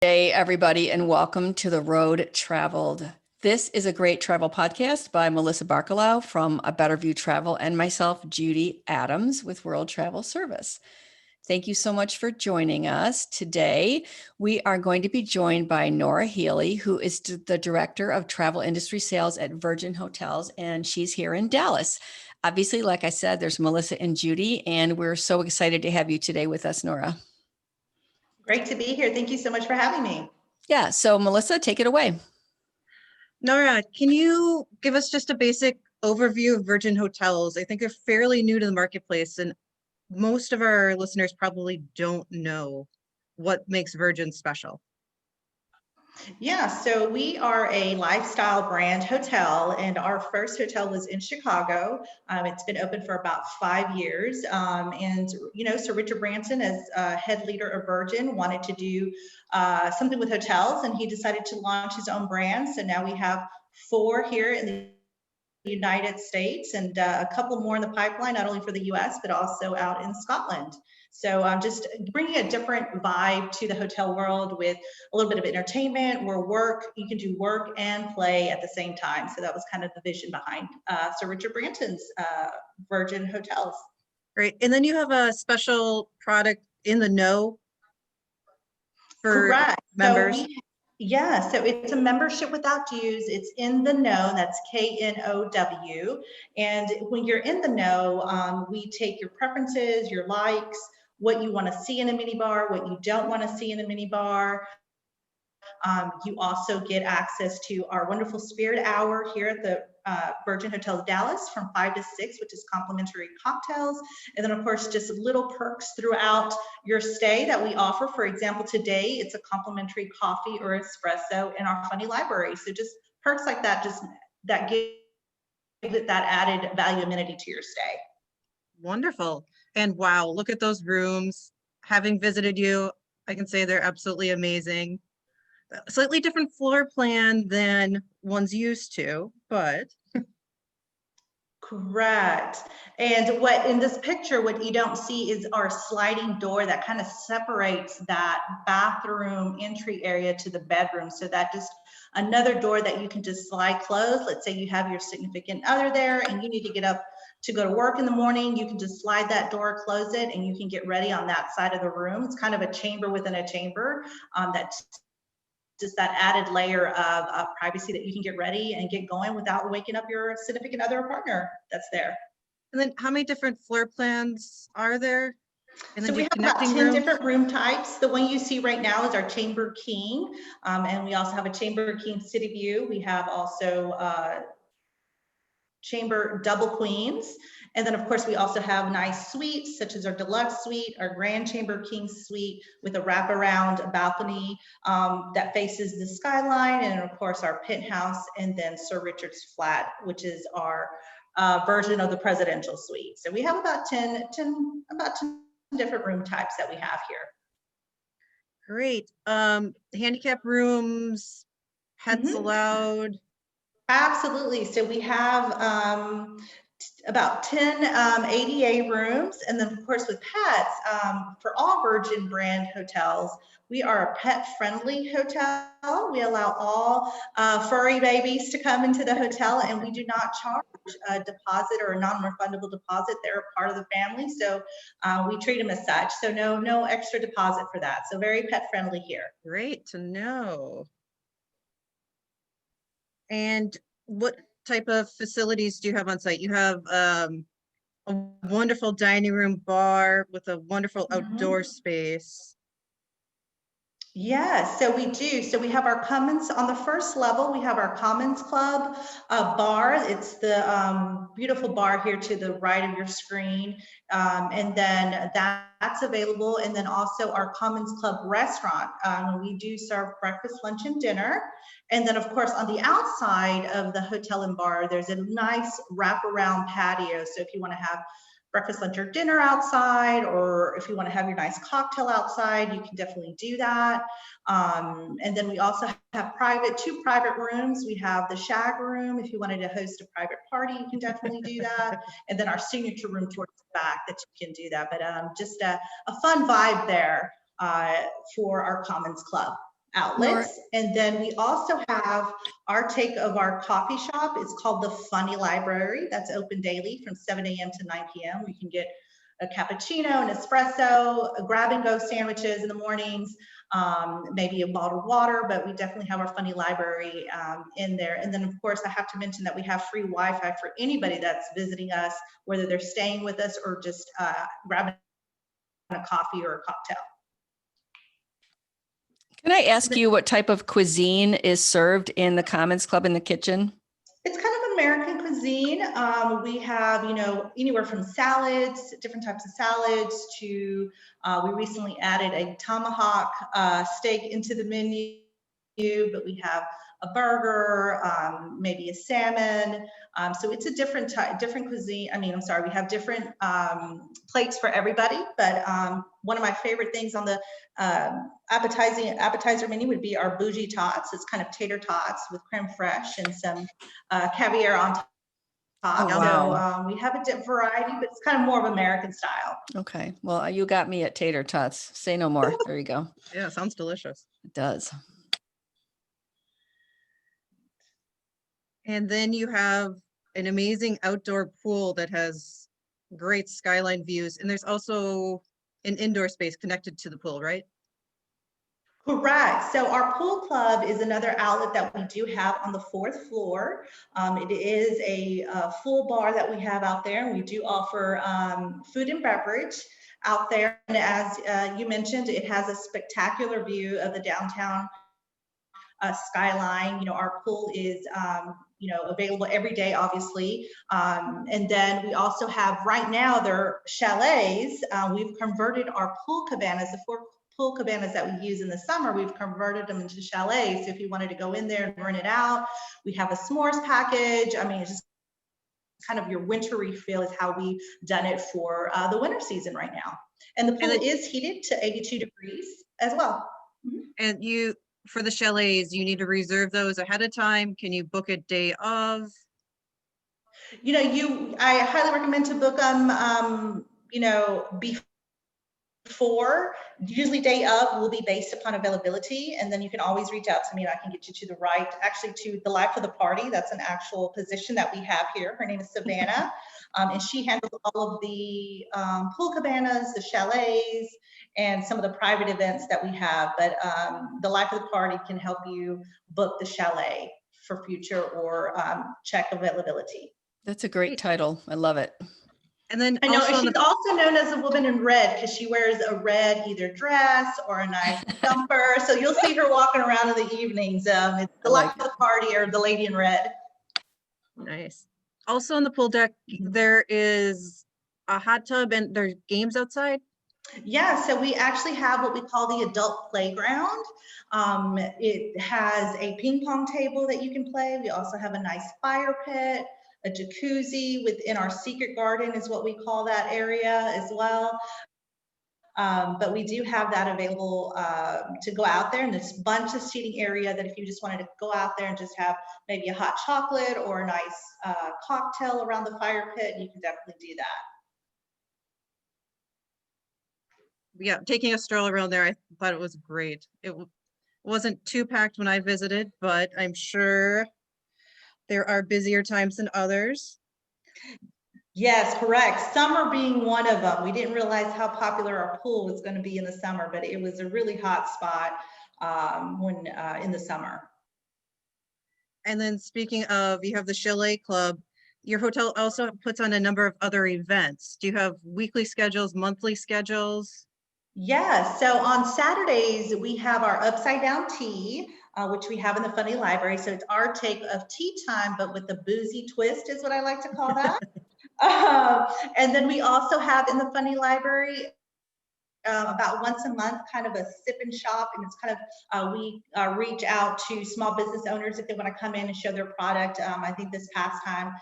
Hey, everybody, and welcome to The Road Traveled. This is a great travel podcast by Melissa Barcalau from A Better View Travel and myself, Judy Adams, with World Travel Service. Thank you so much for joining us. Today, we are going to be joined by Nora Healy, who is the Director of Travel Industry Sales at Virgin Hotels, and she's here in Dallas. Obviously, like I said, there's Melissa and Judy, and we're so excited to have you today with us, Nora. Great to be here. Thank you so much for having me. Yeah, so Melissa, take it away. Nora, can you give us just a basic overview of Virgin Hotels? I think they're fairly new to the marketplace, and most of our listeners probably don't know what makes Virgin special. Yeah, so we are a lifestyle brand hotel, and our first hotel was in Chicago. It's been open for about 5 years. Sir Richard Branson, as head leader of Virgin, wanted to do something with hotels, and he decided to launch his own brand. So now we have 4 here in the United States and a couple more in the pipeline, not only for the US, but also out in Scotland. So just bringing a different vibe to the hotel world with a little bit of entertainment where you can do work and play at the same time. So that was kind of the vision behind Sir Richard Branson's Virgin Hotels. Great. And then you have a special product in the know for Correct. members. So it's a membership without dues. It's in the know. That's KNOW. And when you're in the know, we take your preferences, your likes, what you want to see in a minibar, what you don't want to see in a minibar. You also get access to our wonderful Spirit Hour here at the Virgin Hotels Dallas from 5 to 6, which is complimentary cocktails. And then, of course, just little perks throughout your stay that we offer. For example, today it's a complimentary coffee or espresso in our funny library. So just perks like that, that give it that added value amenity to your stay. Wonderful. And wow, look at those rooms. Having visited you, I can say they're absolutely amazing. Slightly different floor plan than one's used to, but correct. And what in this picture, what you don't see is our sliding door that kind of separates that bathroom entry area to the bedroom. So that just another door that you can just slide closed. Let's say you have your significant other there and you need to get up to go to work in the morning, you can just slide that door, close it, and you can get ready on that side of the room. It's kind of a chamber within a chamber that's just that added layer of privacy that you can get ready and get going without waking up your significant other or partner that's there. And then how many different floor plans are there? And so we have about 10 different room types. The one you see right now is our Chamber King. And we also have a Chamber King City View. We have also Chamber Double Queens. And then, of course, we also have nice suites, such as our deluxe suite, our Grand Chamber King suite with a wraparound balcony that faces the skyline, and of course, our penthouse, and then Sir Richard's flat, which is our version of the presidential suite. So we have about 10 different room types that we have here. Great. Handicap rooms, pets allowed? Absolutely. So we have about 10 ADA rooms. And then, of course, with pets, for all Virgin brand hotels, we are a pet-friendly hotel. We allow all furry babies to come into the hotel, and we do not charge a deposit or a non-refundable deposit. They're a part of the family, so we treat them as such. So no extra deposit for that. So very pet-friendly here. Great to know. And what type of facilities do you have on site? You have a wonderful dining room bar with a wonderful outdoor space. Yes, so we do. So we have our Commons on the first level. We have our Commons Club bar. It's the beautiful bar here to the right of your screen. And then that's available. And then also our Commons Club restaurant. We do serve breakfast, lunch, and dinner. And then, of course, on the outside of the hotel and bar, there's a nice wraparound patio. So if you want to have breakfast, lunch, or dinner outside, or if you want to have your nice cocktail outside, you can definitely do that. And then we also have two private rooms. We have the shag room. If you wanted to host a private party, you can definitely do that. And then our signature room towards the back that you can do that. But just a fun vibe there for our Commons Club. outlets. And then we also have our take of our coffee shop. It's called the Funny Library. That's open daily from 7 a.m. to 9 p.m. We can get a cappuccino, an espresso, a grab and go sandwiches in the mornings, maybe a bottled water, but we definitely have our Funny Library in there. And then of course I have to mention that we have free Wi-Fi for anybody that's visiting us, whether they're staying with us or just grabbing a coffee or a cocktail. Can I ask you what type of cuisine is served in the Commons Club in the kitchen? It's kind of American cuisine. We have, anywhere from salads, different types of salads, to we recently added a tomahawk steak into the menu, but we have a burger, maybe a salmon. So it's a different cuisine. We have different plates for everybody, but one of my favorite things on the appetizer menu would be our bougie tots. It's kind of tater tots with creme fraiche and some caviar on top. Oh, wow. So we have a variety, but it's kind of more of American style. Okay. Well, you got me at tater tots. Say no more. There you go. Yeah, sounds delicious. It does. And then you have an amazing outdoor pool that has great skyline views. And there's also an indoor space connected to the pool, right? Correct. So our pool club is another outlet that we do have on the 4th floor. It is a full bar that we have out there, and we do offer food and beverage out there. And as you mentioned, it has a spectacular view of the downtown skyline. Our pool is available every day, obviously. And then we also have, right now, they're chalets. We've converted our pool cabanas, the 4 pool cabanas that we use in the summer, we've converted them into chalets. So if you wanted to go in there and rent it out, we have a s'mores package. It's just kind of your wintry feel is how we've done it for the winter season right now. And the pool is heated to 82 degrees as well. Mm-hmm. And for the chalets, you need to reserve those ahead of time. Can you book a day of? I highly recommend to book them, before. Usually day of will be based upon availability, and then you can always reach out to me and I can get you to to the life of the party. That's an actual position that we have here. Her name is Savannah, and she handles all of the pool cabanas, the chalets, and some of the private events that we have. But the life of the party can help you book the chalet for future or check availability. That's a great title. I love it. And then I know, and she's also known as a woman in red because she wears a red either dress or a nice jumper. So you'll see her walking around in the evenings. It's the life of the party, or the lady in red. Nice. Also on the pool deck, there is a hot tub and there's games outside. Yeah, so we actually have what we call the adult playground. It has a ping pong table that you can play. We also have a nice fire pit, a jacuzzi within our secret garden is what we call that area as well. But we do have that available to go out there, and there's a bunch of seating area that if you just wanted to go out there and just have maybe a hot chocolate or a nice cocktail around the fire pit, you can definitely do that. Yeah, taking a stroll around there, I thought it was great. It wasn't too packed when I visited, but I'm sure there are busier times than others. Yes, correct. Summer being one of them. We didn't realize how popular our pool was going to be in the summer, but it was a really hot spot in the summer. And then speaking of, you have the Chalet Club. Your hotel also puts on a number of other events. Do you have weekly schedules, monthly schedules? Yes, so on Saturdays, we have our upside down tea, which we have in the Funny Library. So it's our take of tea time, but with a boozy twist is what I like to call that. And then we also have in the Funny Library about once a month, kind of a sip and shop. And it's kind of, we reach out to small business owners if they want to come in and show their product. I think this past time,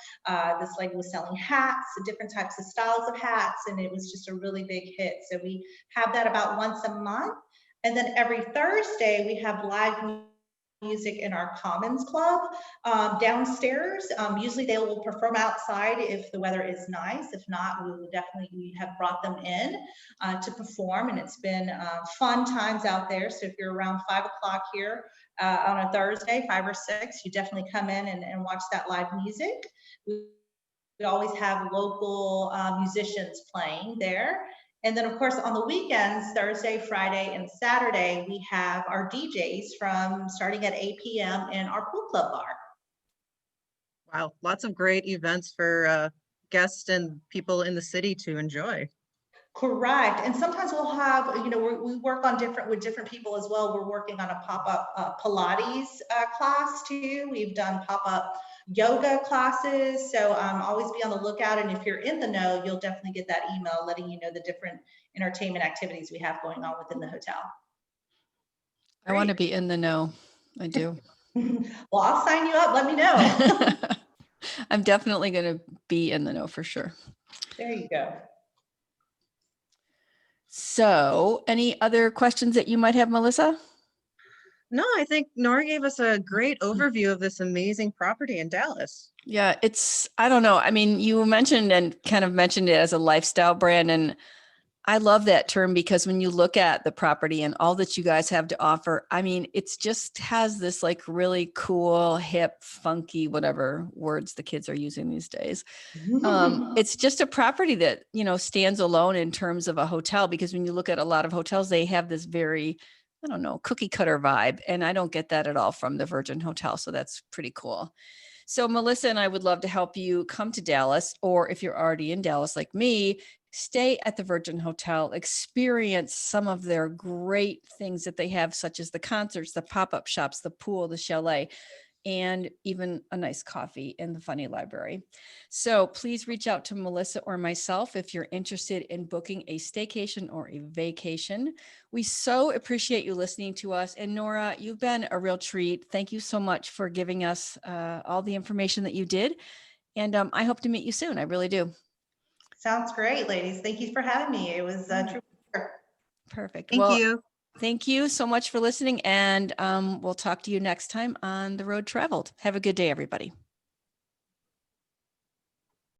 this lady was selling hats, different types of styles of hats, and it was just a really big hit. So we have that about once a month. And then every Thursday, we have live music in our Commons Club downstairs. Usually they will perform outside if the weather is nice. If not, we have brought them in to perform, and it's been fun times out there. So if you're around 5 o'clock here on a Thursday, 5 or 6, you definitely come in and watch that live music. We always have local musicians playing there. And then, of course, on the weekends, Thursday, Friday, and Saturday, we have our DJs from starting at 8 p.m. in our pool club bar. Wow, lots of great events for guests and people in the city to enjoy. Correct. And sometimes we'll have, we work on with different people as well. We're working on a pop-up Pilates class too. We've done pop-up yoga classes. So always be on the lookout. And if you're in the know, you'll definitely get that email letting you know the different entertainment activities we have going on within the hotel. I want to be in the know. I do. Well, I'll sign you up. Let me know. I'm definitely going to be in the know for sure. There you go. So, any other questions that you might have, Melissa? No, I think Nora gave us a great overview of this amazing property in Dallas. Yeah, I don't know. I mean, you mentioned and kind of mentioned it as a lifestyle brand. And I love that term because when you look at the property and all that you guys have to offer, I mean, it's just has this like really cool, hip, funky, whatever words the kids are using these days. It's just a property that, stands alone in terms of a hotel, because when you look at a lot of hotels, they have this very, I don't know, cookie cutter vibe. And I don't get that at all from the Virgin Hotel. So that's pretty cool. So Melissa and I would love to help you come to Dallas, or if you're already in Dallas like me, stay at the Virgin Hotel, experience some of their great things that they have, such as the concerts, the pop-up shops, the pool, the chalet, and even a nice coffee in the funny library. So please reach out to Melissa or myself if you're interested in booking a staycation or a vacation. We so appreciate you listening to us. And Nora, you've been a real treat. Thank you so much for giving us all the information that you did. And I hope to meet you soon. I really do. Sounds great, ladies. Thank you for having me. It was a true pleasure. Perfect. Thank you. Thank you so much for listening. And we'll talk to you next time on The Road Traveled. Have a good day, everybody.